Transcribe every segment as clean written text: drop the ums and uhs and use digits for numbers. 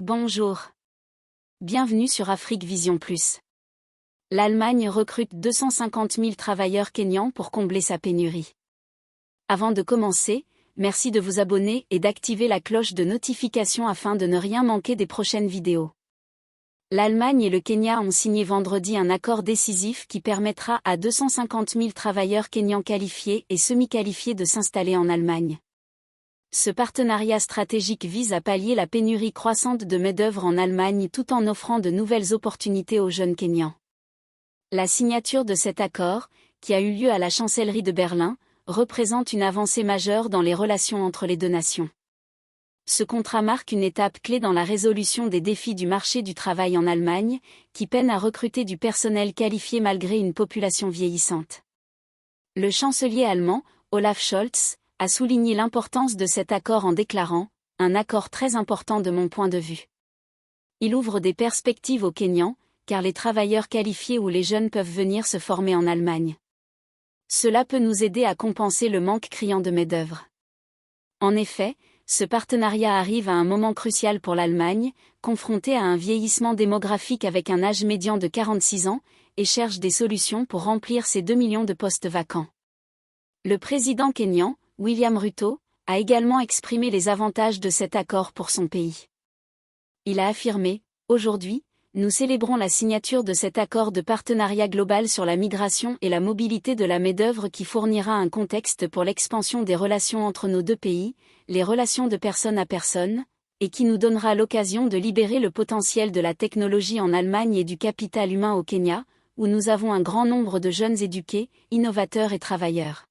Bonjour. Bienvenue sur Afrique Vision Plus. L'Allemagne recrute 250 000 travailleurs kényans pour combler sa pénurie. Avant de commencer, merci de vous abonner et d'activer la cloche de notification afin de ne rien manquer des prochaines vidéos. L'Allemagne et le Kenya ont signé vendredi un accord décisif qui permettra à 250 000 travailleurs kenyans qualifiés et semi-qualifiés de s'installer en Allemagne. Ce partenariat stratégique vise à pallier la pénurie croissante de main-d'œuvre en Allemagne tout en offrant de nouvelles opportunités aux jeunes Kenyans. La signature de cet accord, qui a eu lieu à la chancellerie de Berlin, représente une avancée majeure dans les relations entre les deux nations. Ce contrat marque une étape clé dans la résolution des défis du marché du travail en Allemagne, qui peine à recruter du personnel qualifié malgré une population vieillissante. Le chancelier allemand, Olaf Scholz, a souligné l'importance de cet accord en déclarant « un accord très important de mon point de vue ». Il ouvre des perspectives aux Kenyans, car les travailleurs qualifiés ou les jeunes peuvent venir se former en Allemagne. Cela peut nous aider à compenser le manque criant de main-d'œuvre. En effet, ce partenariat arrive à un moment crucial pour l'Allemagne, confrontée à un vieillissement démographique avec un âge médian de 46 ans, et cherche des solutions pour remplir ces 2 millions de postes vacants. Le président kényan, William Ruto, a également exprimé les avantages de cet accord pour son pays. Il a affirmé « Aujourd'hui, nous célébrons la signature de cet accord de partenariat global sur la migration et la mobilité de la main-d'œuvre qui fournira un contexte pour l'expansion des relations entre nos deux pays, les relations de personne à personne, et qui nous donnera l'occasion de libérer le potentiel de la technologie en Allemagne et du capital humain au Kenya, où nous avons un grand nombre de jeunes éduqués, innovateurs et travailleurs. »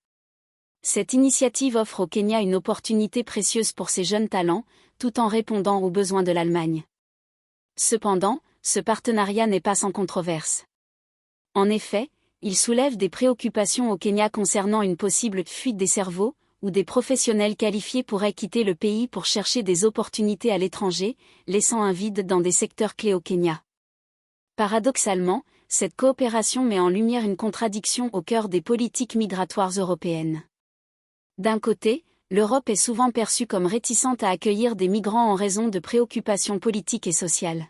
Cette initiative offre au Kenya une opportunité précieuse pour ces jeunes talents, tout en répondant aux besoins de l'Allemagne. Cependant, ce partenariat n'est pas sans controverse. En effet, il soulève des préoccupations au Kenya concernant une possible fuite des cerveaux, où des professionnels qualifiés pourraient quitter le pays pour chercher des opportunités à l'étranger, laissant un vide dans des secteurs clés au Kenya. Paradoxalement, cette coopération met en lumière une contradiction au cœur des politiques migratoires européennes. D'un côté, l'Europe est souvent perçue comme réticente à accueillir des migrants en raison de préoccupations politiques et sociales.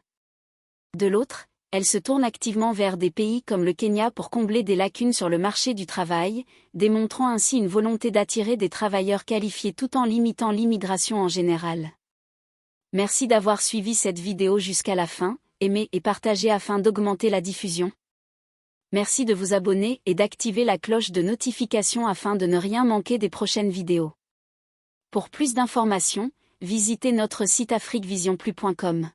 De l'autre, elle se tourne activement vers des pays comme le Kenya pour combler des lacunes sur le marché du travail, démontrant ainsi une volonté d'attirer des travailleurs qualifiés tout en limitant l'immigration en général. Merci d'avoir suivi cette vidéo jusqu'à la fin, aimez et partagez afin d'augmenter la diffusion. Merci de vous abonner et d'activer la cloche de notification afin de ne rien manquer des prochaines vidéos. Pour plus d'informations, visitez notre site afriquevisionplus.com.